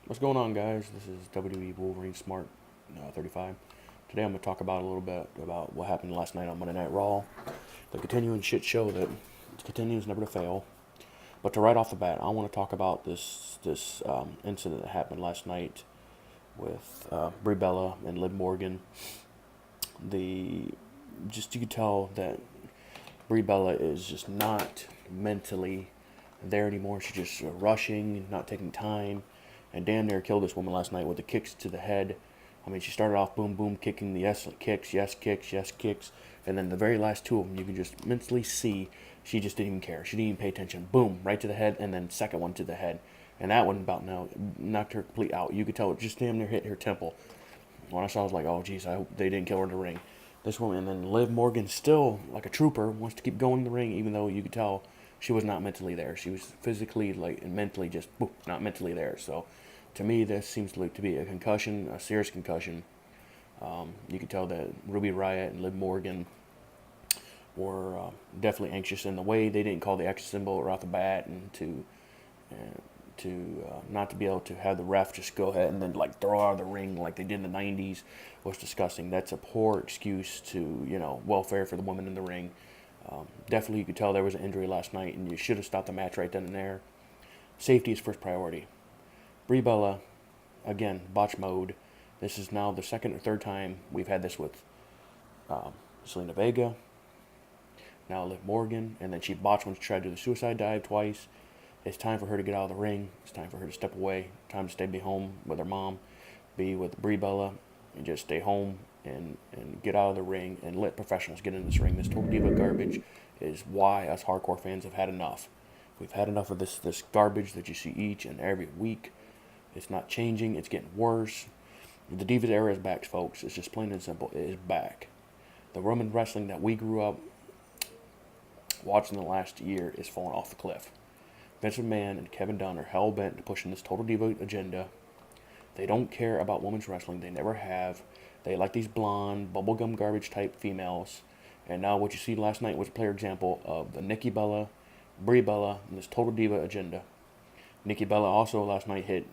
What's going on, guys? This is WWE Wolverine Smart 35. Today I'm going to talk about a little bit about what happened last night on Monday Night Raw. The continuing shit show that continues never to fail. But to right off the bat, I want to talk about this incident that happened last night with Brie Bella and Liv Morgen. The just you could tell that Brie Bella is just not mentally there anymore. She's just rushing, not taking time, and damn near killed this woman last night with the kicks to the head. I mean, she started off boom boom kicking the yes kicks, yes kicks, yes kicks, and then the very last two of them you can just mentally see she just didn't even care. She didn't even pay attention. Boom, right to the head, and then second one to the head, and that one about now knocked her complete out. You could tell it just damn near hit her temple. When I saw, it, I was like, oh geez, I hope they didn't kill her in the ring. This woman, and then Liv Morgan, still like a trooper, wants to keep going in the ring, even though you could tell she was not mentally there. She was physically like and mentally just not mentally there. So, to me, this seems to be a concussion, a serious concussion. You could tell that Ruby Riott and Liv Morgan were definitely anxious in the way they didn't call the X symbol right off the bat, and to not to be able to have the ref just go ahead and then like throw out of the ring like they did in the 90s was disgusting. That's a poor excuse to welfare for the women in the ring. Definitely, you could tell there was an injury last night, and you should have stopped the match right then and there. Safety is first priority. Brie Bella, again, botch mode. This is now the second or third time we've had this with Selena Vega, now Liv Morgan, and then she botched when she tried to do the suicide dive twice. It's time for her to get out of the ring. It's time for her to step away. Time to stay be home with her mom, be with Brie Bella, and just stay home and get out of the ring and let professionals get in this ring. This Total Diva garbage is why us hardcore fans have had enough. We've had enough of this garbage that you see each and every week. It's not changing. It's getting worse. The Divas era is back, folks. It's just plain and simple. It is back. The Roman wrestling that we grew up watching the last year is falling off the cliff. Vince McMahon and Kevin Dunn are hell-bent to pushing this Total Diva agenda. They don't care about women's wrestling. They never have. They like these blonde, bubblegum garbage type females. And now what you see last night was a clear example of the Nikki Bella, Brie Bella, and this Total Diva agenda. Nikki Bella also last night hit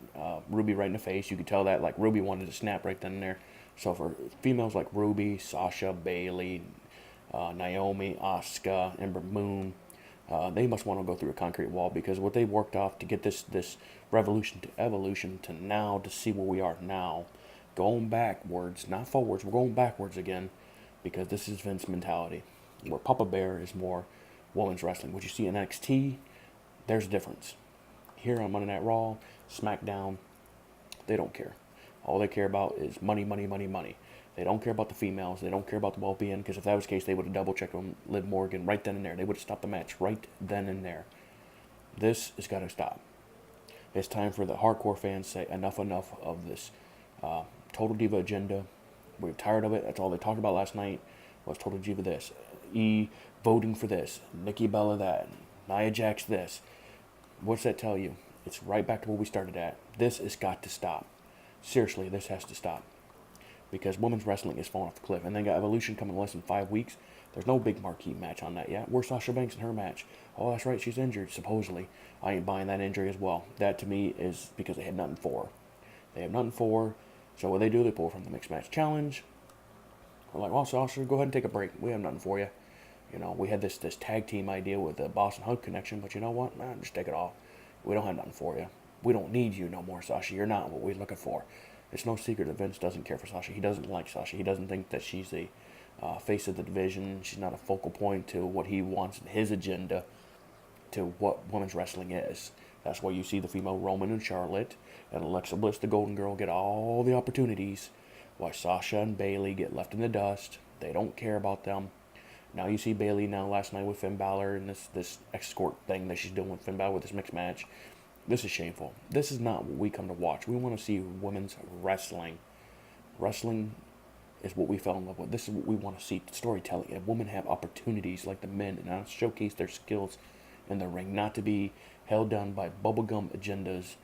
Ruby right in the face. You could tell that like Ruby wanted to snap right then and there. So for females like Ruby, Sasha, Bailey, Naomi, Asuka, Ember Moon, they must want to go through a concrete wall, because what they worked off to get this revolution to evolution to now to see where we are now, going backwards, not forwards. We're going backwards again, because this is Vince mentality. Where Papa Bear is more women's wrestling. What you see in NXT, there's a difference. Here on Monday Night Raw, SmackDown, they don't care. All they care about is money, money, money, money. They don't care about the females. They don't care about the well-being, because if that was the case, they would have double-checked on Liv Morgan right then and there. They would have stopped the match right then and there. This has got to stop. It's time for the hardcore fans to say enough of this Total Diva agenda. We're tired of it. That's all they talked about last night was Total Diva this. Voting for this. Nikki Bella that. Nia Jax this. What's that tell you? It's right back to where we started at. This has got to stop. Seriously, this has to stop. Because women's wrestling is falling off the cliff. And then got Evolution coming in less than 5 weeks. There's no big marquee match on that yet. Where's Sasha Banks in her match? Oh, that's right, she's injured, supposedly. I ain't buying that injury as well. That, to me, is because they had nothing for her. They have nothing for her. So what they do, they pull from the Mixed Match Challenge. We're like, well, Sasha, go ahead and take a break. We have nothing for you. We had this tag team idea with the Boston Hug connection, but you know what? Nah, just take it off. We don't have nothing for you. We don't need you no more, Sasha. You're not what we're looking for. It's no secret that Vince doesn't care for Sasha. He doesn't like Sasha. He doesn't think that she's the face of the division. She's not a focal point to what he wants in his agenda, to what women's wrestling is. That's why you see the female Roman and Charlotte and Alexa Bliss, the Golden Girl, get all the opportunities, while Sasha and Bailey get left in the dust. They don't care about them. Now you see Bailey now last night with Finn Balor and this escort thing that she's doing with Finn Balor with this mixed match. This is shameful. This is not what we come to watch. We want to see women's wrestling. Wrestling is what we fell in love with. This is what we want to see. Storytelling. And women have opportunities like the men and now showcase their skills in the ring, not to be held down by bubblegum agendas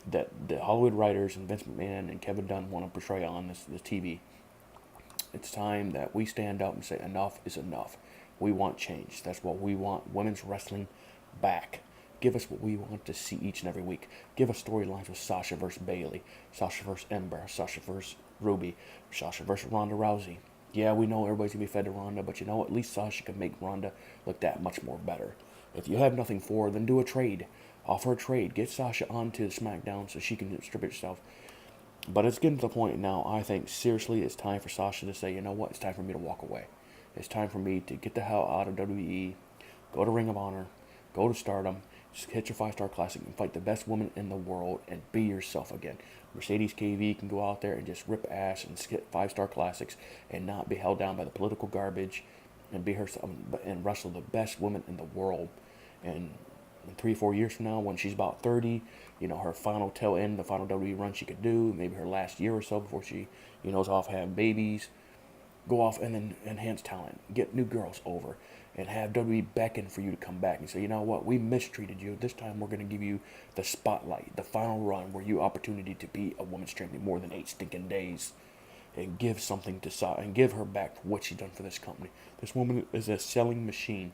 that the Hollywood writers and Vince McMahon and Kevin Dunn want to portray on this TV. It's time that we stand up and say enough is enough. We want change. That's what we want. Women's wrestling back. Give us what we want to see each and every week. Give us storylines with Sasha versus Bayley, Sasha versus Ember, Sasha versus Ruby, Sasha versus Ronda Rousey. Yeah, we know everybody's going to be fed to Ronda, but you know, at least Sasha can make Ronda look that much more better. If you have nothing for her, then do a trade. Offer a trade. Get Sasha onto SmackDown so she can distribute herself. But it's getting to the point now, I think, seriously, it's time for Sasha to say, you know what, it's time for me to walk away. It's time for me to get the hell out of WWE, go to Ring of Honor, go to Stardom, just hit your 5-star classic and fight the best woman in the world and be yourself again. Mercedes KV can go out there and just rip ass and skip 5-star classics and not be held down by the political garbage and be herself and wrestle the best woman in the world. And in 3-4 years from now, when she's about 30, you know, her final tail end, the final WWE run she could do, maybe her last year or so before she, you know, is off having babies, go off and then enhance talent, get new girls over, and have WWE beckon for you to come back and say, you know what, we mistreated you. This time we're going to give you the spotlight, the final run, where you opportunity to be a women's champion more than 8 stinking days, and give something to Sa and give her back for what she's done for this company. This woman is a selling machine.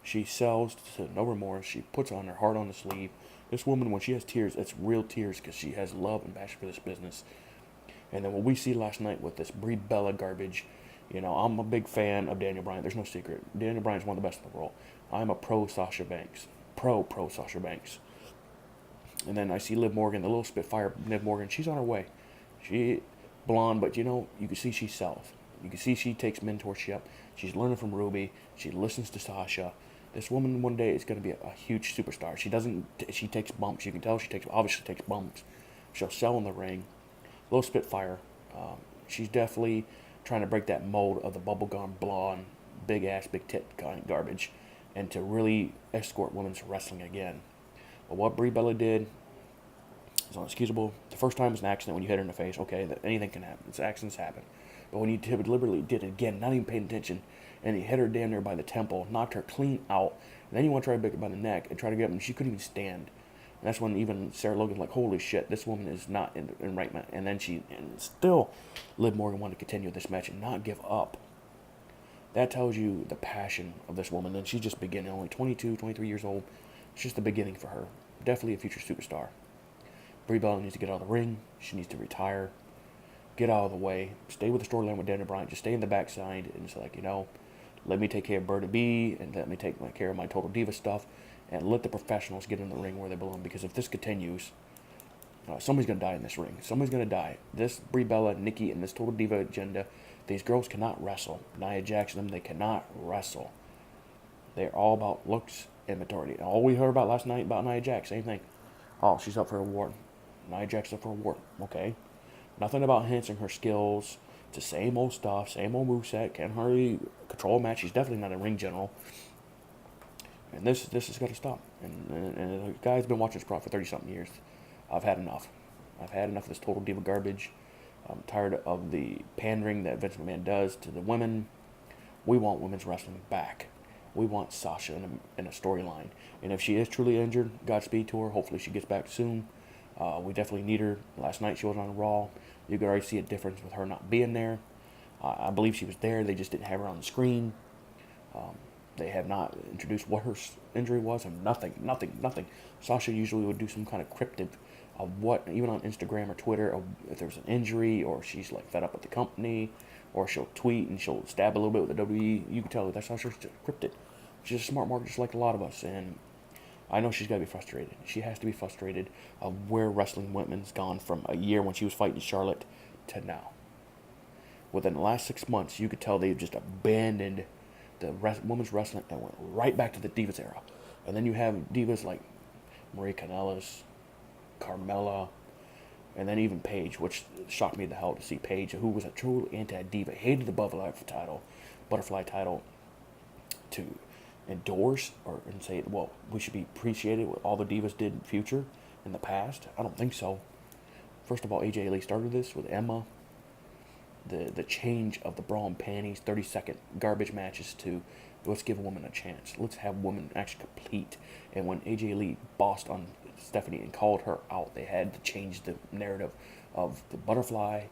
She sells to no remorse. She puts on her heart on the sleeve. This woman, when she has tears, it's real tears because she has love and passion for this business. And then what we see last night with this Brie Bella garbage, you know, I'm a big fan of Daniel Bryan. There's no secret. Daniel Bryan's one of the best in the world. I'm a pro Sasha Banks. Pro Sasha Banks. And then I see Liv Morgen, the little Spitfire Liv Morgen. She's on her way. She blonde, but you know, you can see she sells. You can see she takes mentorship. She's learning from Ruby. She listens to Sasha. This woman one day is going to be a huge superstar. She takes bumps. You can tell she obviously takes bumps. She'll sell in the ring. Little Spitfire. She's definitely trying to break that mold of the bubblegum blonde, big ass, big tit kind of garbage, and to really escort women's wrestling again. But what Brie Bella did is unexcusable. The first time was an accident when you hit her in the face. Okay, anything can happen. Accidents happen. But when you deliberately did it again, not even paying attention, and you hit her down there by the temple, knocked her clean out, and then you want to try to break her by the neck and try to get her, and she couldn't even stand. And that's when even Sarah Logan's like, holy shit, this woman is not in right mind. And then still, Liv Morgan wanted to continue this match and not give up. That tells you the passion of this woman. And she's just beginning, only 22, 23 years old. It's just the beginning for her. Definitely a future superstar. Brie Bella needs to get out of the ring. She needs to retire. Get out of the way. Stay with the storyline with Daniel Bryan. Just stay in the backside. And it's like, you know, let me take care of Berta B. And let me take care of my Total Diva stuff. And let the professionals get in the ring where they belong. Because if this continues, somebody's going to die in this ring. Somebody's going to die. This Brie Bella, Nikki, and this Total Diva agenda, these girls cannot wrestle. Nia Jax and them, they cannot wrestle. They're all about looks and maturity. And all we heard about last night about Nia Jax, same thing. Oh, she's up for a award. Nia Jax is up for a award. Okay. Nothing about enhancing her skills. It's the same old stuff, same old moveset. Can't hardly control a match. She's definitely not a ring general. And this has got to stop. And the guy's been watching this product for 30-something years. I've had enough. I've had enough of this Total Diva garbage. I'm tired of the pandering that Vince McMahon does to the women. We want women's wrestling back. We want Sasha in a storyline. And if she is truly injured, Godspeed to her. Hopefully she gets back soon. We definitely need her. Last night she was on Raw. You could already see a difference with her not being there. I believe she was there. They just didn't have her on the screen. They have not introduced what her injury was, and nothing. Sasha usually would do some kind of cryptic of what, even on Instagram or Twitter, of if there's an injury or she's like fed up with the company, or she'll tweet and she'll stab a little bit with the WWE. You can tell that's how she's cryptic. She's a smart market just like a lot of us, and I know she's got to be frustrated. She has to be frustrated of where wrestling women's gone from a year when she was fighting Charlotte to now. Within the last 6 months, you could tell they've just abandoned the women's wrestling and went right back to the Divas era. And then you have divas like Maria Kanellis, Carmella, and then even Paige, which shocked me to hell to see Paige, who was a true anti-diva, hated the butterfly title, to endorse and say, well, we should be appreciated what all the divas did in the past. I don't think so. First of all, AJ Lee started this with Emma. The change of the bra and panties, 30-second garbage matches to let's give a woman a chance. Let's have women actually compete. And when AJ Lee bossed on Stephanie and called her out, they had to change the narrative of the butterfly,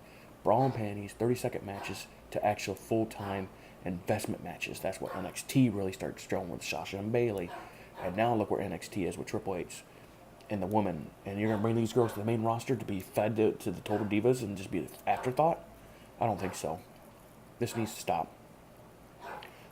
bra and panties, 30-second matches to actual full-time investment matches. That's what NXT really started strolling with Sasha and Bayley. And now look where NXT is with Triple H and the women. And you're going to bring these girls to the main roster to be fed to the Total Divas and just be an afterthought? I don't think so. This needs to stop.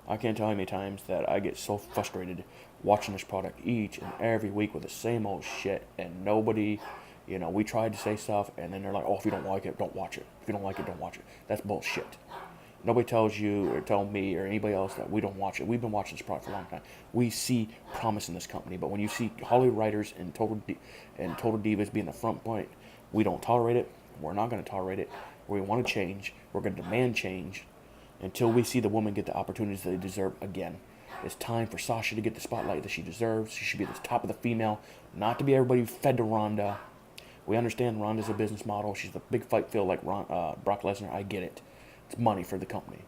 I can't tell you how many times that I get so frustrated watching this product each and every week with the same old shit, and nobody, we tried to say stuff, and then they're like, oh, if you don't like it, don't watch it. If you don't like it, don't watch it. That's bullshit. Nobody tells you or tell me or anybody else that we don't watch it. We've been watching this product for a long time. We see promise in this company, but when you see Hollywood writers and Total Divas being the front point, we don't tolerate it. We're not going to tolerate it. We want to change. We're going to demand change until we see the women get the opportunities they deserve again. It's time for Sasha to get the spotlight that she deserves. She should be at the top of the female, not to be everybody fed to Ronda. We understand Ronda's a business model. She's a big fight feel like Brock Lesnar. I get it. It's money for the company.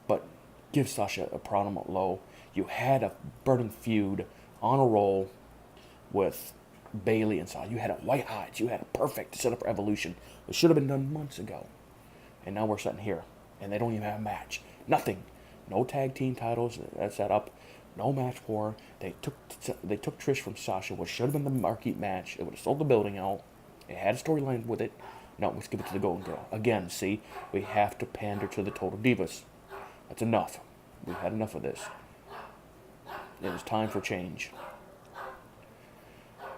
But give Sasha a prominent low. You had a burning feud on a roll with Bayley and Sasha. You had a white hot. You had a perfect setup for Evolution. It should have been done months ago. And now we're sitting here. And they don't even have a match. Nothing. No tag team titles set up. No match for her. They took Trish from Sasha, which should have been the marquee match. It would have sold the building out. It had a storyline with it. No, let's give it to the Golden Girl. Again, see, we have to pander to the Total Divas. That's enough. We've had enough of this. It is time for change.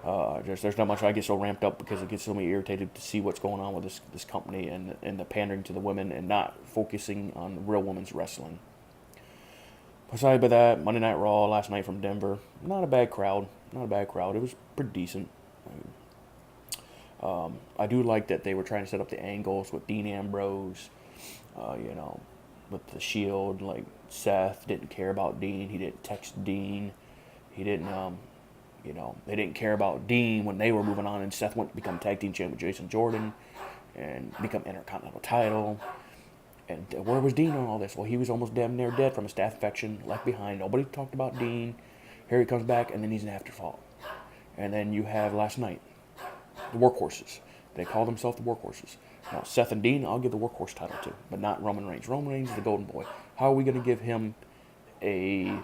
There's not much. I get so ramped up because it gets so irritated to see what's going on with this company and the pandering to the women and not focusing on the real women's wrestling. Besides by that, Monday Night Raw last night from Denver. Not a bad crowd. Not a bad crowd. It was pretty decent. I do like that they were trying to set up the angles with Dean Ambrose, with the Shield. Like Seth didn't care about Dean. He didn't text Dean. He didn't, they didn't care about Dean when they were moving on, and Seth went to become tag team champ with Jason Jordan and become Intercontinental title. And where was Dean on all this? Well, he was almost damn near dead from a staph infection, left behind. Nobody talked about Dean. Here he comes back, and then he's an afterthought. And then you have last night, the Workhorses. They call themselves the Workhorses. Now, Seth and Dean, I'll give the Workhorse title to, but not Roman Reigns. Roman Reigns is the Golden Boy. How are we going to give him a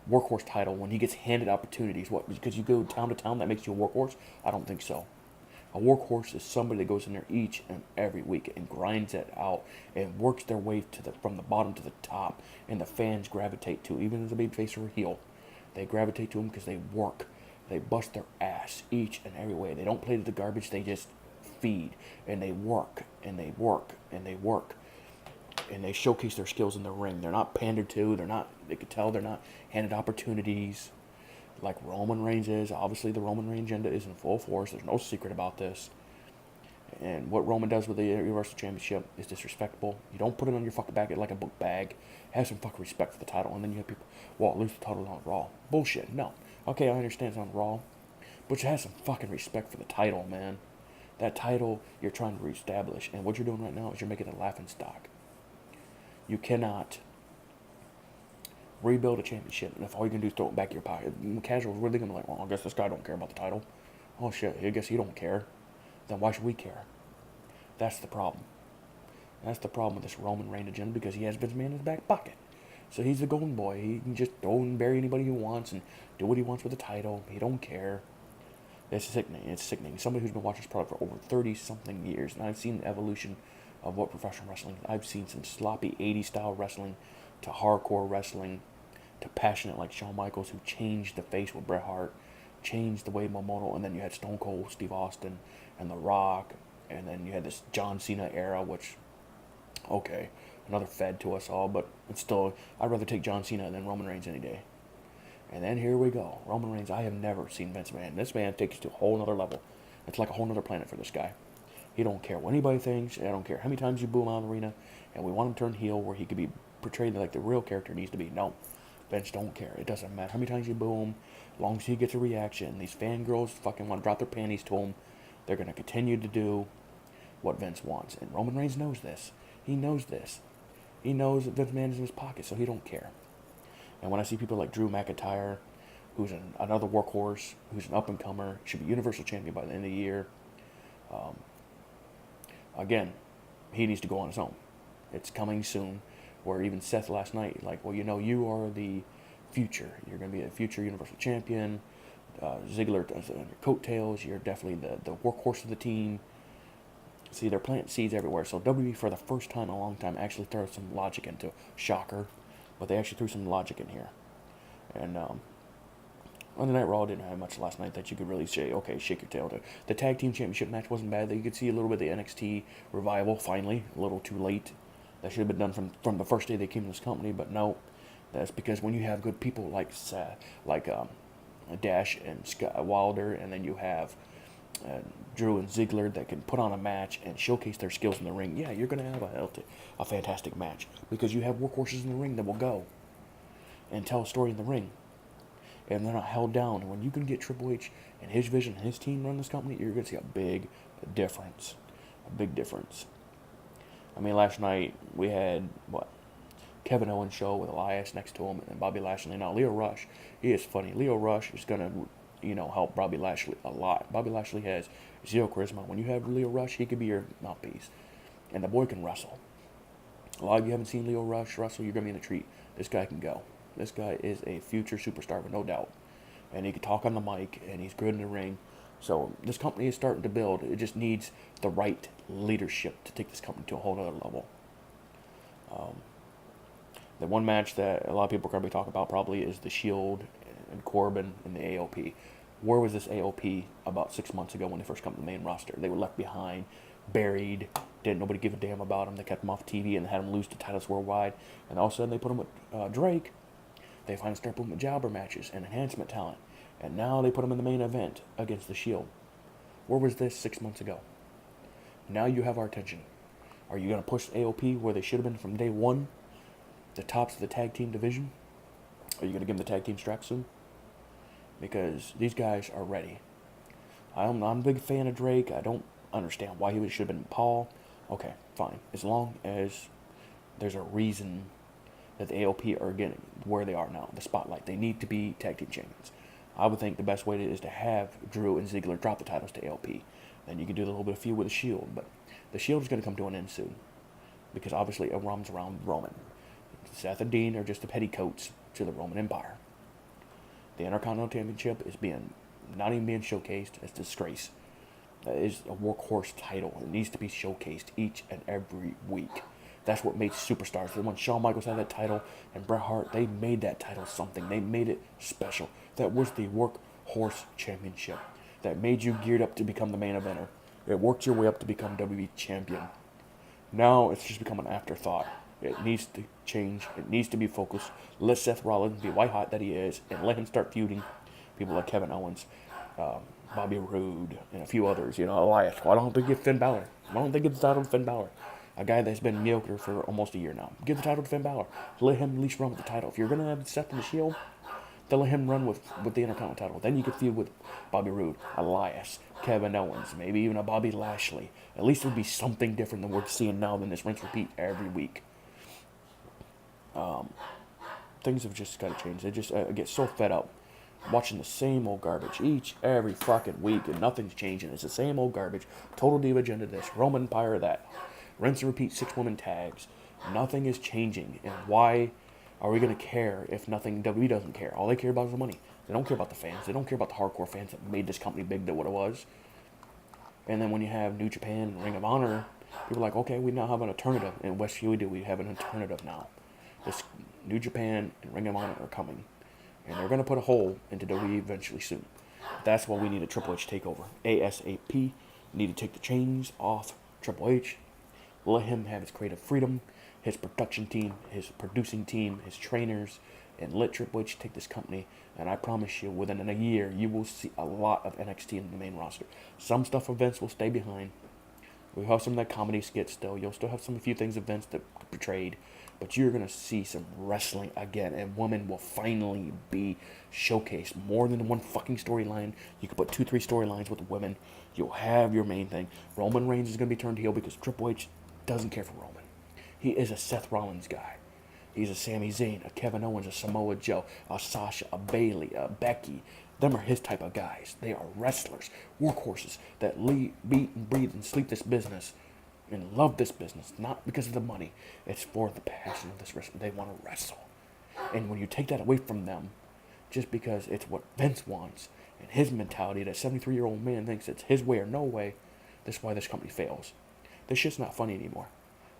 Workhorse title when he gets handed opportunities? What, because you go town to town, that makes you a Workhorse? I don't think so. A Workhorse is somebody that goes in there each and every week and grinds it out and works their way from the bottom to the top, and the fans gravitate to, even as a babyface or a heel. They gravitate to them because they work. They bust their ass each and every way. They don't play to the garbage. They just feed, and they work, and they work, and they work, and they showcase their skills in the ring. They're not pandered to. They can tell they're not handed opportunities like Roman Reigns is. Obviously, the Roman Reigns agenda is in full force. There's no secret about this. And what Roman does with the Universal Championship is disrespectful. You don't put it on your fucking back like a book bag. Have some fucking respect for the title. And then you have people, well, lose the title on Raw. Bullshit. No. Okay, I understand it's on Raw. But you have some fucking respect for the title, man. That title you're trying to reestablish. And what you're doing right now is you're making a laughing stock. You cannot rebuild a championship, and if all you can do is throw it back in your pocket, casuals really gonna be like, well, I guess this guy don't care about the title. Oh shit, I guess he don't care. Then why should we care? That's the problem. That's the problem with this Roman Reigns agenda, because he has Vince McMahon in his back pocket. So he's the golden boy. He can just throw and bury anybody he wants and do what he wants with the title. He don't care. It's sickening. It's sickening. Somebody who's been watching this product for over 30-something years, and I've seen the evolution of what professional wrestling is. I've seen some sloppy 80s style wrestling to hardcore wrestling to passionate like Shawn Michaels, who changed the face with Bret Hart, changed the way Momoto, and then you had Stone Cold Steve Austin and The Rock, and then you had this John Cena era, which, okay, another fed to us all, but it's still, I'd rather take John Cena than Roman Reigns any day. And then here we go. Roman Reigns, I have never seen Vince McMahon. This man takes it to a whole other level. It's like a whole other planet for this guy. He don't care what anybody thinks. I don't care how many times you boo him out of the arena. And we want him to turn heel where he could be portrayed like the real character needs to be. No. Vince don't care. It doesn't matter how many times you boo him. As long as he gets a reaction. These fangirls fucking want to drop their panties to him. They're going to continue to do what Vince wants. And Roman Reigns knows this. He knows this. He knows that Vince McMahon is in his pocket, so he don't care. And when I see people like Drew McIntyre, who's another workhorse, who's an up-and-comer, should be Universal Champion by the end of the year, again, he needs to go on his own. It's coming soon. Where even Seth last night, like, well, you know, you are the future. You're going to be a future Universal Champion. Ziggler does it on your coattails. You're definitely the workhorse of the team. See, they're planting seeds everywhere. So WWE, for the first time in a long time, actually throws some logic into it. Shocker. But they actually threw some logic in here. And Monday Night Raw didn't have much last night that you could really say, okay, shake your tail to. The Tag Team Championship match wasn't bad. You could see a little bit of the NXT revival, finally. A little too late. That should have been done from the first day they came to this company. But no, that's because when you have good people like Dash and Scott Wilder, and then you have Drew and Ziggler that can put on a match and showcase their skills in the ring, yeah, you're going to have a fantastic match. Because you have workhorses in the ring that will go and tell a story in the ring. And they're not held down. And when you can get Triple H and his vision and his team run this company, you're going to see a big difference. A big difference. I mean, last night we had, Kevin Owens show with Elias next to him and Bobby Lashley. Now, Leo Rush, he is funny. Leo Rush is going to, help Bobby Lashley a lot. Bobby Lashley has zero charisma. When you have Leo Rush, he could be your mouthpiece. And the boy can wrestle. A lot of you haven't seen Leo Rush wrestle, you're going to be in a treat. This guy can go. This guy is a future superstar, with no doubt. And he can talk on the mic, and he's good in the ring. So this company is starting to build. It just needs the right leadership to take this company to a whole other level. The one match that a lot of people are going to be talking about probably is the Shield and Corbin and the AOP. Where was this AOP about 6 months ago when they first come to the main roster? They were left behind, buried, didn't nobody give a damn about them. They kept them off TV and had them lose the titles worldwide. And all of a sudden they put them with Drake. They finally start putting them with jobber matches and enhancement talent. And now they put them in the main event against the Shield. Where was this 6 months ago? Now you have our attention. Are you going to push AOP where they should have been from day one? The tops of the tag team division? Are you going to give them the tag team strap soon? Because these guys are ready. I'm a big fan of Drake. I don't understand why he should have been Paul. Okay, fine. As long as there's a reason that the AOP are getting where they are now, the spotlight. They need to be tag team champions. I would think the best way is to have Drew and Ziggler drop the titles to AOP. Then you can do a little bit of feud with the Shield. But the Shield is going to come to an end soon. Because obviously it runs around Roman. Seth and Dean are just the petticoats to the Roman Empire. The Intercontinental Championship is not even being showcased. It's a disgrace. That is a workhorse title. It needs to be showcased each and every week. That's what made superstars. When Shawn Michaels had that title and Bret Hart, they made that title something. They made it special. That was the workhorse championship. That made you geared up to become the main eventer. It worked your way up to become WWE champion. Now it's just become an afterthought. It needs to change. It needs to be focused. Let Seth Rollins be white hot that he is, and let him start feuding people like Kevin Owens, Bobby Roode, and a few others. Elias. Why don't they give Finn Balor? Why don't they give the title to Finn Balor? A guy that's been mediocre for almost a year now. Give the title to Finn Balor. Let him at least run with the title. If you're going to have Seth in the Shield, then let him run with the Intercontinental title. Then you can feud with Bobby Roode, Elias, Kevin Owens, maybe even a Bobby Lashley. At least it would be something different than we're seeing now than this rinse repeat every week. Things have just got to change. They just get so fed up watching the same old garbage every fucking week, and nothing's changing. It's the same old garbage. Total Diva Agenda this, Roman Empire that. Rinse and repeat 6-woman tags. Nothing is changing. And why are we going to care if nothing? WWE doesn't care. All they care about is the money. They don't care about the fans. They don't care about the hardcore fans that made this company big to what it was. And then when you have New Japan and Ring of Honor, people are like, okay, we now have an alternative. And West do we have an alternative now. This New Japan and Ring of Honor are coming. And they're going to put a hole into WWE eventually soon. That's why we need a Triple H takeover. ASAP. Need to take the chains off Triple H. Let him have his creative freedom, his production team, his producing team, his trainers, and let Triple H take this company. And I promise you, within a year, you will see a lot of NXT in the main roster. Some stuff events will stay behind. We'll have some of that comedy skits still. You'll still have a few things events that portrayed. But you're going to see some wrestling again. And women will finally be showcased. More than one fucking storyline. You can put 2-3 storylines with women. You'll have your main thing. Roman Reigns is going to be turned heel because Triple H doesn't care for Roman. He is a Seth Rollins guy. He's a Sami Zayn, a Kevin Owens, a Samoa Joe, a Sasha, a Bayley, a Becky. Them are his type of guys. They are wrestlers, workhorses that beat and breathe and sleep this business and love this business. Not because of the money. It's for the passion of this wrestling. They want to wrestle. And when you take that away from them, just because it's what Vince wants and his mentality, that 73-year-old man thinks it's his way or no way, that's why this company fails. This shit's not funny anymore.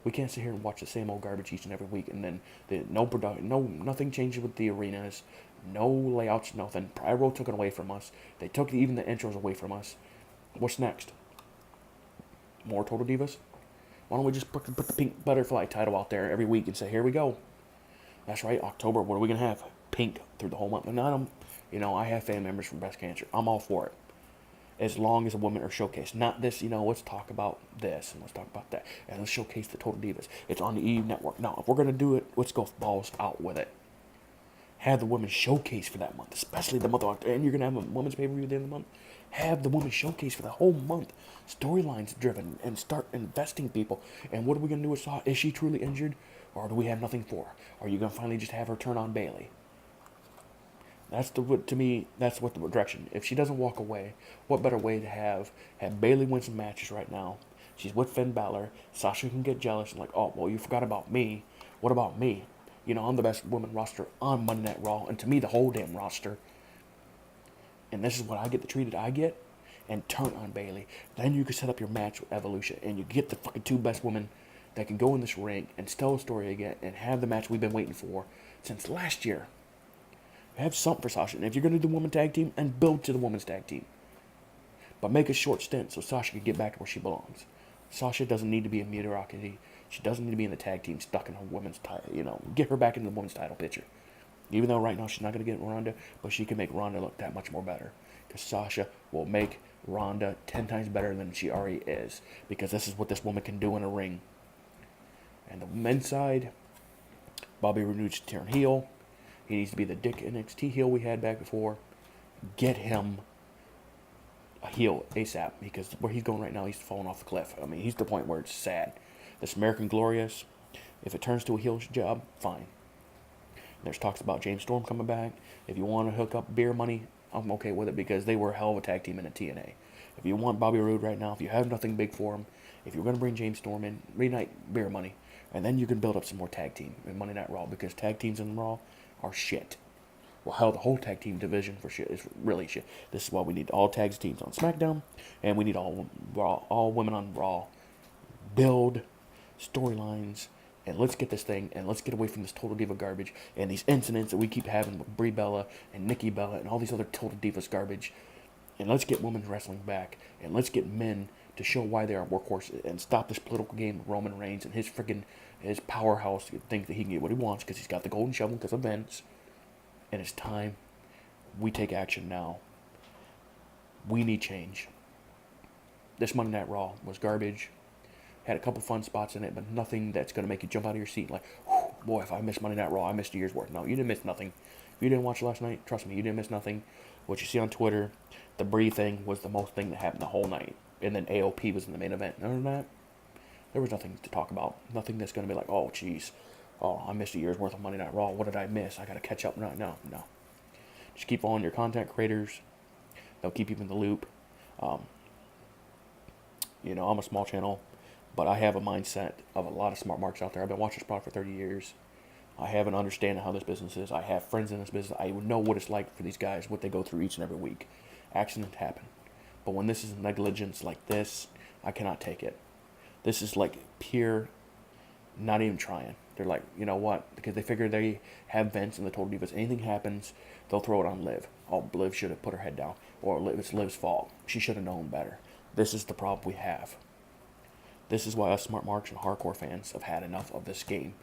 We can't sit here and watch the same old garbage each and every week, and then nothing changes with the arenas, no layouts, nothing. Pyro took it away from us. They took even the intros away from us. What's next? More Total Divas? Why don't we just put the pink butterfly title out there every week and say, here we go. That's right, October, what are we going to have? Pink through the whole month. And I have family members from breast cancer. I'm all for it. As long as the women are showcased. Not this, let's talk about this and let's talk about that. And let's showcase the Total Divas. It's on the E! Network. No, if we're going to do it, let's go balls out with it. Have the women showcase for that month, especially the month of October. And you're going to have a women's pay-per-view at the end of the month. Have the women showcase for the whole month. Storylines driven, and start investing people. And what are we going to do with Sasha? Is she truly injured? Or do we have nothing for her? Are you going to finally just have her turn on Bayley? To me, that's what the direction. If she doesn't walk away, what better way to have Bayley win some matches right now? She's with Finn Balor. Sasha can get jealous and like, oh, well, you forgot about me. What about me? I'm the best women roster on Monday Night Raw, and to me, the whole damn roster. And this is what I get, the treated I get, and turn on Bayley. Then you can set up your match with Evolution, and you get the fucking two best women that can go in this ring and tell a story again and have the match we've been waiting for since last year. Have something for Sasha. And if you're going to do women's tag team, and build to the women's tag team. But make a short stint so Sasha can get back to where she belongs. Sasha doesn't need to be in mediocrity. She doesn't need to be in the tag team stuck in her women's title. Get her back into the women's title picture. Even though right now she's not going to get Ronda, but she can make Ronda look that much more better. Because Sasha will make Ronda 10 times better than she already is. Because this is what this woman can do in a ring. And the men's side, Bobby Roode needs to turn heel. He needs to be the dick NXT heel we had back before. Get him a heel ASAP, because where he's going right now, he's falling off the cliff. I mean, he's to the point where it's sad. This American Glorious, if it turns to a heel job, fine. There's talks about James Storm coming back. If you want to hook up beer money, I'm okay with it, because they were a hell of a tag team in a TNA. If you want Bobby Roode right now, if you have nothing big for him, if you're going to bring James Storm in, reunite beer money, and then you can build up some more tag team in Monday Night Raw, because tag teams in Raw are shit. Well, hell, the whole tag team division for shit is really shit. This is why we need all tag teams on SmackDown, and we need all women on Raw. Build storylines, and let's get this thing, and let's get away from this Total Diva garbage and these incidents that we keep having with Brie Bella and Nikki Bella and all these other Total Divas garbage. And let's get women's wrestling back, and let's get men to show why they are workhorses, and stop this political game with Roman Reigns and his powerhouse think that he can get what he wants because he's got the golden shovel because of Vince. And it's time we take action now. We need change. This Monday Night Raw was garbage. Had a couple fun spots in it, but nothing that's going to make you jump out of your seat like, boy, if I missed Monday Night Raw, I missed a year's worth. No, you didn't miss nothing. If you didn't watch last night, trust me, you didn't miss nothing. What you see on Twitter, the Brie thing was the most thing that happened the whole night. And then AOP was in the main event. Other than that, there was nothing to talk about. Nothing that's going to be like, oh, jeez. Oh, I missed a year's worth of Monday Night Raw. What did I miss? I got to catch up. No. Just keep following your content creators. They'll keep you in the loop. I'm a small channel, but I have a mindset of a lot of smart marks out there. I've been watching this product for 30 years. I have an understanding of how this business is. I have friends in this business. I know what it's like for these guys, what they go through each and every week. Accidents happen. But when this is negligence like this, I cannot take it. This is like pure, not even trying. They're like, you know what? Because they figure they have Vince and the Total Divas. Anything happens, they'll throw it on Liv. Oh, Liv should have put her head down. Or it's Liv's fault. She should have known better. This is the problem we have. This is why us smart marks and hardcore fans have had enough of this game.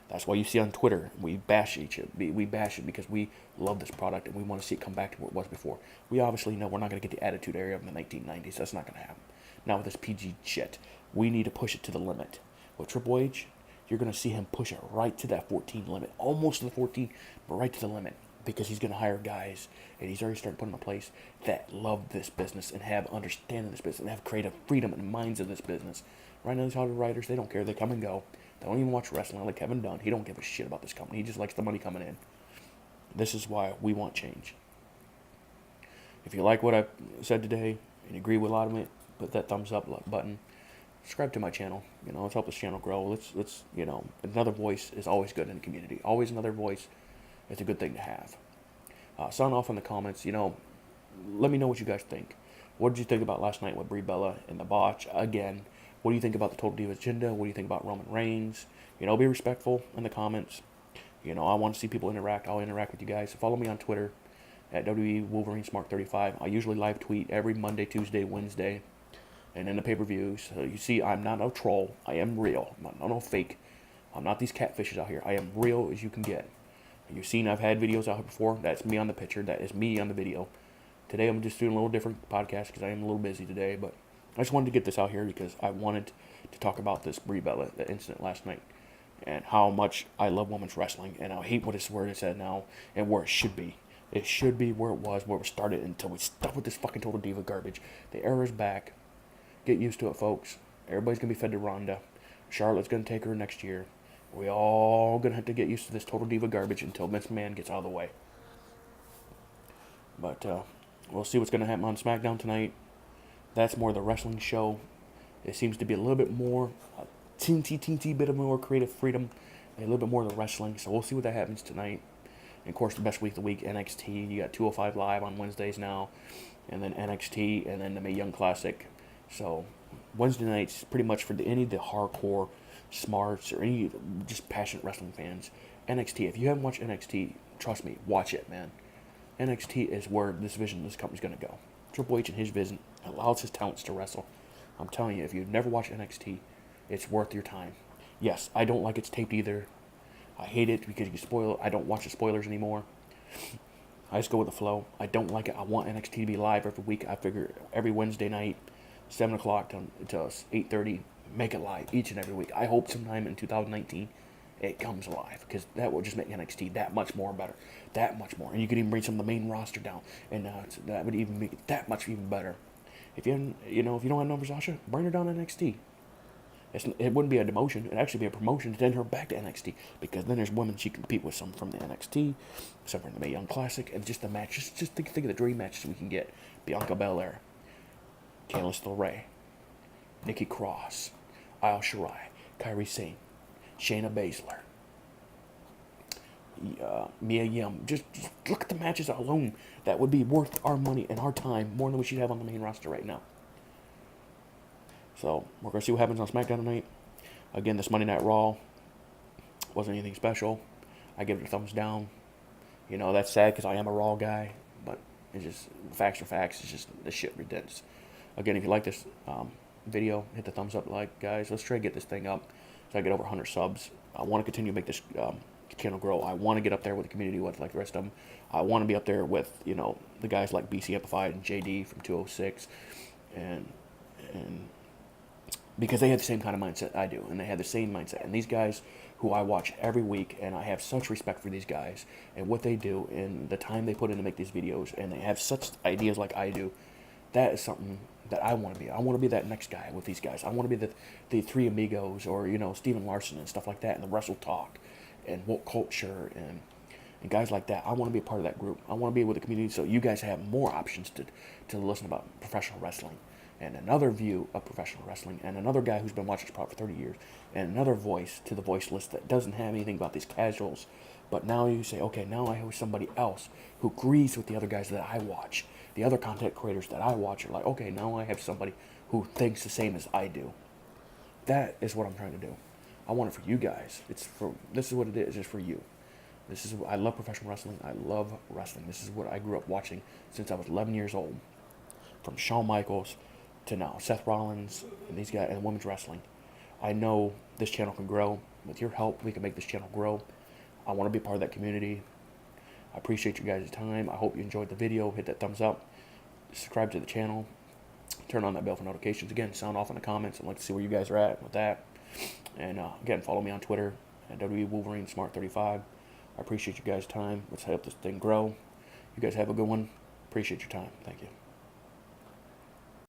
That's why you see on Twitter, we bash we bash it because we love this product and we want to see it come back to what it was before. We obviously know we're not going to get the Attitude Era of the 1990s. That's not going to happen. Now with this PG shit, we need to push it to the limit. With Triple H, you're going to see him push it right to that 14 limit. Almost to the 14, but right to the limit. Because he's going to hire guys, and he's already started putting them in place that love this business and have understanding this business and have creative freedom in the minds of this business. Right now, these Hollywood writers, they don't care. They come and go. They don't even watch wrestling like Kevin Dunn. He don't give a shit about this company. He just likes the money coming in. This is why we want change. If you like what I said today and you agree with a lot of it, put that thumbs up button. Subscribe to my channel. Let's help this channel grow. Let's another voice is always good in the community. Always another voice It's a good thing to have. Sound off in the comments. Let me know what you guys think. What did you think about last night with Brie Bella and the botch? Again, what do you think about the Total Divas Agenda? What do you think about Roman Reigns? Be respectful in the comments. I want to see people interact. I'll interact with you guys. So follow me on Twitter at WWE Wolverine Smart 35. I usually live tweet every Monday, Tuesday, Wednesday, and in the pay-per-views. So you see, I'm not a troll. I am real. I'm not no fake. I'm not these catfishes out here. I am real as you can get. You've seen I've had videos out here before. That's me on the picture. That is me on the video. Today I'm just doing a little different podcast because I am a little busy today. But I just wanted to get this out here because I wanted to talk about this Brie Bella, the incident last night, and how much I love women's wrestling, and I hate where it's at now and where it should be. It should be where it was, where it started, until we stop with this fucking Total Diva garbage. The era is back. Get used to it, folks. Everybody's going to be fed to Ronda. Charlotte's going to take her next year. We all going to have to get used to this Total Diva garbage until Vince McMahon gets out of the way. But we'll see what's going to happen on SmackDown tonight. That's more the wrestling show. It seems to be a little bit more, teensy bit of more creative freedom, and a little bit more of the wrestling. So we'll see what that happens tonight. And of course, the best week of the week, NXT. You got 205 Live on Wednesdays now, and then NXT, and then the Mae Young Classic. So Wednesday nights, pretty much for any of the hardcore smarts or any just passionate wrestling fans. NXT. If you haven't watched NXT, trust me, watch it, man. NXT is where this vision of this company's going to go. Triple H and his vision allows his talents to wrestle. I'm telling you, if you've never watched NXT, it's worth your time. Yes, I don't like it's taped either. I hate it because you spoil it. I don't watch the spoilers anymore. I just go with the flow. I don't like it. I want NXT to be live every week. I figure every Wednesday night, 7 o'clock to 8:30, make it live each and every week. I hope sometime in 2019 it comes live, because that will just make NXT that much more better. That much more. And you could even bring some of the main roster down, and that would even make it that much even better. If you don't have number Sasha, bring her down to NXT. It wouldn't be a demotion. It'd actually be a promotion to send her back to NXT, because then there's women she can compete with, some from the NXT, some from the Mae Young Classic, and just the match. Just think of the dream matches we can get. Bianca Belair, Candice LeRae, Nikki Cross, Io Shirai, Kairi Sane, Shayna Baszler, Mia Yim. Just look at the matches alone. That would be worth our money and our time more than we should have on the main roster right now. So we're going to see what happens on SmackDown tonight. Again, this Monday Night Raw wasn't anything special. I give it a thumbs down. That's sad because I am a Raw guy, but it's just, facts are facts. It's just, the shit ridiculous. Again, if you like this video, hit the thumbs up, guys. Let's try to get this thing up so I get over 100 subs. I want to continue to make this channel grow. I want to get up there with the community with like the rest of them. I want to be up there with, the guys like BC Amplified and JD from 206, and because they have the same kind of mindset I do, and they have the same mindset. And these guys who I watch every week, and I have such respect for these guys and what they do and the time they put in to make these videos, and they have such ideas like I do. That is something that I want to be. I want to be that next guy with these guys. I want to be the Three Amigos, or Steven Larson and stuff like that, and the Wrestle Talk and Woke Culture and guys like that. I want to be a part of that group. I want to be with the community, so you guys have more options to listen about professional wrestling, and another view of professional wrestling, and another guy who's been watching sport for 30 years, and another voice to the voice list that doesn't have anything about these casuals. But now you say, okay, now I have somebody else who agrees with the other guys that I watch. The other content creators that I watch are like, okay, now I have somebody who thinks the same as I do. That is what I'm trying to do. I want it for you guys. This is what it is. It's for you. I love professional wrestling. I love wrestling. This is what I grew up watching since I was 11 years old. From Shawn Michaels to now Seth Rollins and these guys and women's wrestling. I know this channel can grow. With your help, we can make this channel grow. I want to be a part of that community. I appreciate you guys' time. I hope you enjoyed the video. Hit that thumbs up. Subscribe to the channel. Turn on that bell for notifications. Again, sound off in the comments. I'd like to see where you guys are at with that. And again, follow me on Twitter at WWE Wolverine Smart 35. I appreciate you guys' time. Let's help this thing grow. You guys have a good one. Appreciate your time. Thank you.